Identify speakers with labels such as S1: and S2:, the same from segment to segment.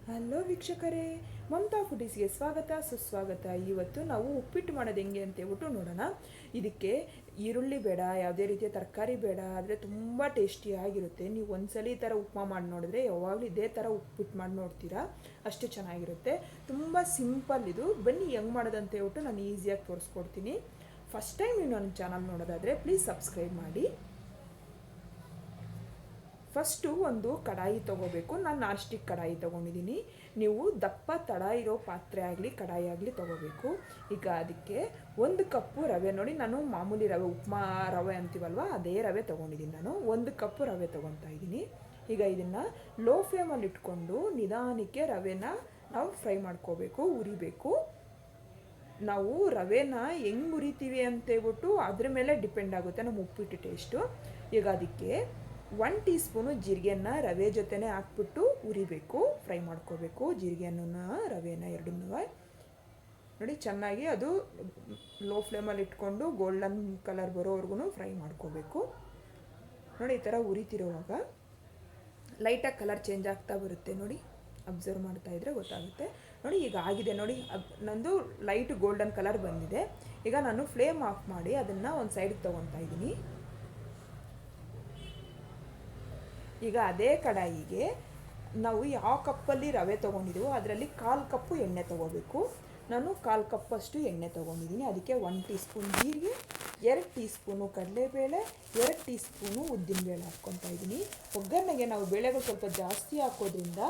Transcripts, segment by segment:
S1: Hello ವೀಕ್ಷಕರೇ, ಮಮತಾ ಫುಡೀಸ್ಗೆ ಸ್ವಾಗತ ಸುಸ್ವಾಗತ. ಇವತ್ತು ನಾವು ಉಪ್ಪಿಟ್ಟು ಮಾಡೋದು ಹೆಂಗೆ ಅಂತ ಹೇಳ್ಬಿಟ್ಟು ನೋಡೋಣ. ಇದಕ್ಕೆ ಈರುಳ್ಳಿ ಬೇಡ, ಯಾವುದೇ ರೀತಿಯ ತರಕಾರಿ ಬೇಡ, ಆದರೆ ತುಂಬ ಟೇಸ್ಟಿಯಾಗಿರುತ್ತೆ. ನೀವು ಒಂದ್ಸಲ ಈ ಥರ ಉಪ್ಮಾ ಮಾಡಿ ನೋಡಿದ್ರೆ ಯಾವಾಗಲೂ ಇದೇ ಥರ ಉಪ್ಪಿಟ್ಟು ಮಾಡಿ ನೋಡ್ತೀರಾ, ಅಷ್ಟು ಚೆನ್ನಾಗಿರುತ್ತೆ. ತುಂಬ ಸಿಂಪಲ್ ಇದು. ಬನ್ನಿ ಹೆಂಗೆ ಮಾಡೋದು ಅಂತ ಹೇಳ್ಬಿಟ್ಟು ನಾನು ಈಸಿಯಾಗಿ ತೋರಿಸ್ಕೊಡ್ತೀನಿ. ಫಸ್ಟ್ ಟೈಮ್ ನೀವು ನನ್ನ ಚಾನಲ್ ನೋಡೋದಾದರೆ ಪ್ಲೀಸ್ ಸಬ್ಸ್ಕ್ರೈಬ್ ಮಾಡಿ. ಫಸ್ಟು ಒಂದು ಕಡಾಯಿ ತೊಗೋಬೇಕು. ನಾನು ನಾನ್ ಸ್ಟಿಕ್ ಕಡಾಯಿ ತೊಗೊಂಡಿದ್ದೀನಿ. ನೀವು ದಪ್ಪ ತಡ ಇರೋ ಪಾತ್ರೆ ಆಗಲಿ ಕಡಾಯಿ ಆಗಲಿ ತೊಗೋಬೇಕು. ಈಗ ಅದಕ್ಕೆ 1 ಕಪ್ಪು ರವೆ, ನೋಡಿ ನಾನು ಮಾಮೂಲಿ ರವೆ, ಉಪ್ಮಾ ರವೆ ಅಂತೀವಲ್ವ ಅದೇ ರವೆ ತೊಗೊಂಡಿದ್ದೀನಿ. ನಾನು 1 ಕಪ್ಪು ರವೆ ತೊಗೊತಾ ಇದ್ದೀನಿ. ಈಗ ಇದನ್ನು ಲೋ ಫ್ಲೇಮಲ್ಲಿ ಇಟ್ಕೊಂಡು ನಿಧಾನಕ್ಕೆ ರವೆನ ನಾವು ಫ್ರೈ ಮಾಡ್ಕೋಬೇಕು, ಉರಿಬೇಕು. ನಾವು ರವೆನ ಹೆಂಗೆ ಉರಿತೀವಿ ಅಂತೇಳ್ಬಿಟ್ಟು ಅದ್ರ ಮೇಲೆ ಡಿಪೆಂಡ್ ಆಗುತ್ತೆ ನಮ್ಮ ಉಪ್ಪಿಟ್ಟು ಟೇಸ್ಟು. ಈಗ ಅದಕ್ಕೆ 1 ಟೀ ಸ್ಪೂನು ಜೀರಿಗೆನ ರವೆ ಜೊತೆನೇ ಹಾಕ್ಬಿಟ್ಟು ಉರಿಬೇಕು, ಫ್ರೈ ಮಾಡ್ಕೋಬೇಕು. ಜೀರಿಗೆನ ರವೆನ ಎರಡನ್ನೂ ನೋಡಿ ಚೆನ್ನಾಗಿ ಅದು ಲೋ ಫ್ಲೇಮಲ್ಲಿ ಇಟ್ಕೊಂಡು ಗೋಲ್ಡನ್ ಕಲರ್ ಬರೋವರೆಗೂ ಫ್ರೈ ಮಾಡ್ಕೋಬೇಕು. ನೋಡಿ ಈ ಥರ ಉರಿತಿರುವಾಗ ಲೈಟಾಗಿ ಕಲರ್ ಚೇಂಜ್ ಆಗ್ತಾ ಬರುತ್ತೆ, ನೋಡಿ ಅಬ್ಸರ್ವ್ ಮಾಡ್ತಾ ಇದ್ರೆ ಗೊತ್ತಾಗುತ್ತೆ. ನೋಡಿ ಈಗ ಆಗಿದೆ, ನೋಡಿ ನಂದು ಲೈಟ್ ಗೋಲ್ಡನ್ ಕಲರ್ ಬಂದಿದೆ. ಈಗ ನಾನು ಫ್ಲೇಮ್ ಆಫ್ ಮಾಡಿ ಅದನ್ನು ಒಂದು ಸೈಡ್ಗೆ ತೊಗೊತಾ ಇದ್ದೀನಿ. ಈಗ ಅದೇ ಕಡಾಯಿಗೆ ನಾವು ಯಾವ ಕಪ್ಪಲ್ಲಿ ರವೆ ತೊಗೊಂಡಿದ್ದೀವೋ ಅದರಲ್ಲಿ 1/4 ಕಪ್ಪು ಎಣ್ಣೆ ತೊಗೋಬೇಕು. ನಾನು 1/4 ಕಪ್ಪಷ್ಟು ಎಣ್ಣೆ ತೊಗೊಂಡಿದ್ದೀನಿ. ಅದಕ್ಕೆ 1 ಟೀ ಸ್ಪೂನ್ ಜೀರಿಗೆ, 2 ಟೀ ಸ್ಪೂನು ಕಡಲೆಬೇಳೆ, 2 ಟೀ ಸ್ಪೂನು ಉದ್ದಿನಬೇಳೆ ಹಾಕ್ಕೊತಾ ಇದ್ದೀನಿ. ಒಗ್ಗರಣೆಗೆ ನಾವು ಬೇಳೆಗಳು ಸ್ವಲ್ಪ ಜಾಸ್ತಿ ಹಾಕೋದ್ರಿಂದ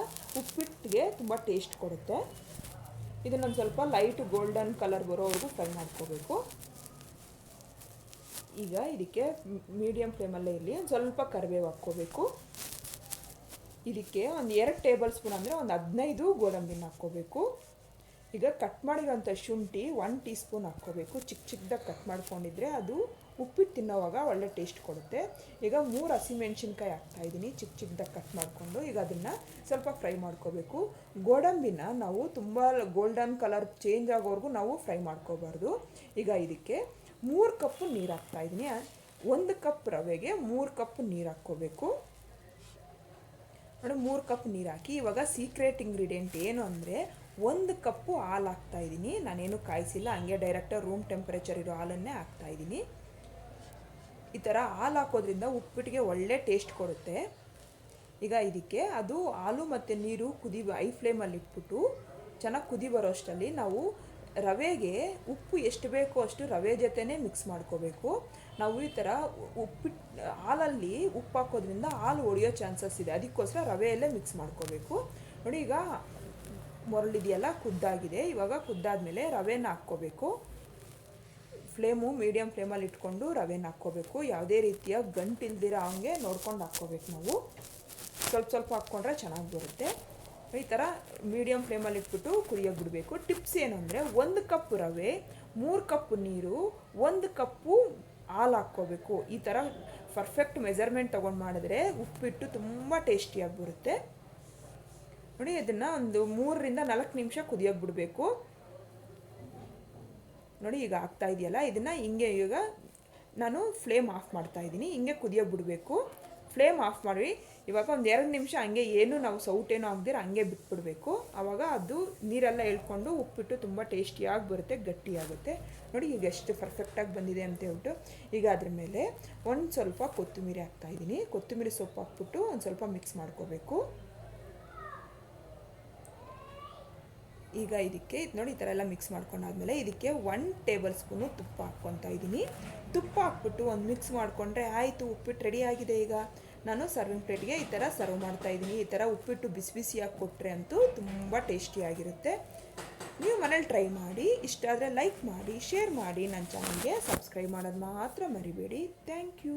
S1: ಉಪ್ಪಿಟ್ಟಿಗೆ ತುಂಬ ಟೇಸ್ಟ್ ಕೊಡುತ್ತೆ. ಇದನ್ನೊಂದು ಸ್ವಲ್ಪ ಲೈಟ್ ಗೋಲ್ಡನ್ ಕಲರ್ ಬರೋವರೆಗೂ ಫ್ರೈ ಮಾಡ್ಕೋಬೇಕು. ಈಗ ಇದಕ್ಕೆ ಮೀಡಿಯಮ್ ಫ್ಲೇಮಲ್ಲೇ ಇರಲಿ, ಒಂದು ಸ್ವಲ್ಪ ಕರಿಬೇವು ಹಾಕ್ಕೋಬೇಕು. ಇದಕ್ಕೆ ಒಂದು 2 ಟೇಬಲ್ ಸ್ಪೂನ್ ಅಂದರೆ ಒಂದು 15 ಗೋಡಂಬಿನ ಹಾಕ್ಕೋಬೇಕು. ಈಗ ಕಟ್ ಮಾಡಿರೋಂಥ ಶುಂಠಿ 1 ಟೀ ಸ್ಪೂನ್ ಹಾಕ್ಕೋಬೇಕು. ಚಿಕ್ಕದಾಗಿ ಕಟ್ ಮಾಡ್ಕೊಂಡಿದ್ರೆ ಅದು ಉಪ್ಪಿಟ್ಟು ತಿನ್ನೋವಾಗ ಒಳ್ಳೆ ಟೇಸ್ಟ್ ಕೊಡುತ್ತೆ. ಈಗ 3 ಹಸಿಮೆಣ್ಸಿನ್ಕಾಯಿ ಹಾಕ್ತಾಯಿದ್ದೀನಿ ಚಿಕ್ಕದಾಗಿ ಕಟ್ ಮಾಡಿಕೊಂಡು. ಈಗ ಅದನ್ನು ಸ್ವಲ್ಪ ಫ್ರೈ ಮಾಡ್ಕೋಬೇಕು. ಗೋಡಂಬಿನ ನಾವು ತುಂಬ ಗೋಲ್ಡನ್ ಕಲರ್ ಚೇಂಜ್ ಆಗೋವರೆಗೂ ನಾವು ಫ್ರೈ ಮಾಡ್ಕೋಬಾರ್ದು. ಈಗ ಇದಕ್ಕೆ 3 ಕಪ್ ನೀರು ಹಾಕ್ತಾಯಿದ್ದೀನಿ. 1 ಕಪ್ ರವೆಗೆ 3 ಕಪ್ ನೀರು ಹಾಕ್ಕೋಬೇಕು. ನೋಡಿ 3 ಕಪ್ ನೀರು ಹಾಕಿ ಇವಾಗ ಸೀಕ್ರೆಟ್ ಇಂಗ್ರೀಡಿಯೆಂಟ್ ಏನು ಅಂದರೆ 1 ಕಪ್ಪು ಹಾಲು ಹಾಕ್ತಾಯಿದ್ದೀನಿ. ನಾನೇನು ಕಾಯಿಸಿಲ್ಲ, ಹಂಗೆ ಡೈರೆಕ್ಟಾಗಿ ರೂಮ್ ಟೆಂಪರೇಚರ್ ಇರೋ ಹಾಲನ್ನೇ ಹಾಕ್ತಾಯಿದ್ದೀನಿ. ಈ ಥರ ಹಾಲು ಹಾಕೋದ್ರಿಂದ ಉಪ್ಪಿಟ್ಟಿಗೆ ಒಳ್ಳೆ ಟೇಸ್ಟ್ ಕೊಡುತ್ತೆ. ಈಗ ಇದಕ್ಕೆ ಅದು ಹಾಲು ಮತ್ತು ನೀರು ಹೈ ಫ್ಲೇಮಲ್ಲಿ ಇಟ್ಬಿಟ್ಟು ಚೆನ್ನಾಗಿ ಕುದಿ ಬರೋ ಅಷ್ಟರಲ್ಲಿ ನಾವು ರವೆಗೆ ಉಪ್ಪು ಎಷ್ಟು ಬೇಕೋ ಅಷ್ಟು ರವೆ ಜೊತೆನೇ ಮಿಕ್ಸ್ ಮಾಡ್ಕೋಬೇಕು. ನಾವು ಈ ಥರ ಉಪ್ಪಿಟ್ಟು ಹಾಲಲ್ಲಿ ಉಪ್ಪು ಹಾಕೋದ್ರಿಂದ ಹಾಲು ಒಡೆಯೋ ಚಾನ್ಸಸ್ ಇದೆ, ಅದಕ್ಕೋಸ್ಕರ ರವೆಯಲ್ಲೇ ಮಿಕ್ಸ್ ಮಾಡ್ಕೋಬೇಕು. ನೋಡಿ ಈಗ ಮೊರಳಿದೆಯಲ್ಲ ಕುದ್ದಾಗಿದೆ. ಇವಾಗ ಕುದ್ದಾದಮೇಲೆ ರವೆನ ಹಾಕ್ಕೋಬೇಕು. ಫ್ಲೇಮು ಮೀಡಿಯಮ್ ಫ್ಲೇಮಲ್ಲಿ ಇಟ್ಕೊಂಡು ರವೆನ ಹಾಕ್ಕೋಬೇಕು. ಯಾವುದೇ ರೀತಿಯ ಗಂಟಿಲ್ದಿರ ಹಂಗೆ ನೋಡ್ಕೊಂಡು ಹಾಕ್ಕೋಬೇಕು. ನಾವು ಸ್ವಲ್ಪ ಹಾಕ್ಕೊಂಡ್ರೆ ಚೆನ್ನಾಗಿ ಬರುತ್ತೆ. ಈ ಥರ ಮೀಡಿಯಮ್ ಫ್ಲೇಮಲ್ಲಿ ಇಟ್ಬಿಟ್ಟು ಕುದಿಯೋಕೆ ಬಿಡಬೇಕು. ಟಿಪ್ಸ್ ಏನು ಅಂದರೆ 1 ಕಪ್ ರವೆ, 3 ಕಪ್ ನೀರು, 1 ಕಪ್ಪು ಹಾಲು ಹಾಕ್ಕೋಬೇಕು. ಈ ಥರ ಪರ್ಫೆಕ್ಟ್ ಮೆಜರ್ಮೆಂಟ್ ತೊಗೊಂಡು ಮಾಡಿದ್ರೆ ಉಪ್ಪಿಟ್ಟು ತುಂಬ ಟೇಸ್ಟಿಯಾಗಿ ಬರುತ್ತೆ. ನೋಡಿ ಅದನ್ನು ಒಂದು 3 ರಿಂದ 4 ನಿಮಿಷ ಕುದಿಯೋಕೆ ಬಿಡಬೇಕು. ನೋಡಿ ಈಗ ಆಗ್ತಾ ಇದೆಯಲ್ಲ, ಇದನ್ನು ಹಿಂಗೆ ಈಗ ನಾನು ಫ್ಲೇಮ್ ಆಫ್ ಮಾಡ್ತಾಯಿದ್ದೀನಿ. ಹಿಂಗೆ ಕುದಿಯೋಕೆ ಬಿಡಬೇಕು. ಫ್ಲೇಮ್ ಆಫ್ ಮಾಡಿ ಇವಾಗ ಒಂದು 2 ನಿಮಿಷ ಹಂಗೆ ಏನು ನಾವು ಸೌಟೇನೋ ಆಗದಿರ ಹಂಗೆ ಬಿಟ್ಬಿಡಬೇಕು. ಆವಾಗ ಅದು ನೀರೆಲ್ಲ ಎಳ್ಕೊಂಡು ಉಪ್ಪಿಟ್ಟು ತುಂಬ ಟೇಸ್ಟಿಯಾಗಿ ಬರುತ್ತೆ, ಗಟ್ಟಿಯಾಗುತ್ತೆ. ನೋಡಿ ಈಗ ಎಷ್ಟು ಪರ್ಫೆಕ್ಟಾಗಿ ಬಂದಿದೆ ಅಂತ ಹೇಳ್ಬಿಟ್ಟು ಈಗ ಅದ್ರ ಮೇಲೆ ಒಂದು ಸ್ವಲ್ಪ ಕೊತ್ತಂಬರಿ ಹಾಕ್ತಾಯಿದ್ದೀನಿ. ಕೊತ್ತಂಬರಿ ಸೊಪ್ಪು ಹಾಕ್ಬಿಟ್ಟು ಒಂದು ಸ್ವಲ್ಪ ಮಿಕ್ಸ್ ಮಾಡ್ಕೋಬೇಕು. ಈಗ ಇದಕ್ಕೆ ನೋಡಿ ಈ ಥರ ಎಲ್ಲ ಮಿಕ್ಸ್ ಮಾಡ್ಕೊಂಡಾದ್ಮೇಲೆ ಇದಕ್ಕೆ 1 ಟೇಬಲ್ ಸ್ಪೂನು ತುಪ್ಪ ಹಾಕ್ಕೊತಾ ಇದ್ದೀನಿ. ತುಪ್ಪ ಹಾಕ್ಬಿಟ್ಟು ಒಂದು ಮಿಕ್ಸ್ ಮಾಡಿಕೊಂಡ್ರೆ ಆಯಿತು, ಉಪ್ಪಿಟ್ಟು ರೆಡಿ ಆಗಿದೆ. ಈಗ ನಾನು ಸರ್ವಿಂಗ್ ಪ್ಲೇಟ್ಗೆ ಈ ಥರ ಸರ್ವ್ ಮಾಡ್ತಾಯಿದ್ದೀನಿ. ಈ ಥರ ಉಪ್ಪಿಟ್ಟು ಬಿಸಿ ಬಿಸಿಯಾಗಿ ಕೊಟ್ಟರೆ ಅಂತೂ ತುಂಬ ಟೇಸ್ಟಿಯಾಗಿರುತ್ತೆ. ನೀವು ಮನೇಲಿ ಟ್ರೈ ಮಾಡಿ. ಇಷ್ಟ ಆದರೆ ಲೈಕ್ ಮಾಡಿ, ಶೇರ್ ಮಾಡಿ, ನನ್ನ ಚಾನಲ್ಗೆ ಸಬ್ಸ್ಕ್ರೈಬ್ ಮಾಡೋದು ಮಾತ್ರ ಮರಿಬೇಡಿ. Thank you.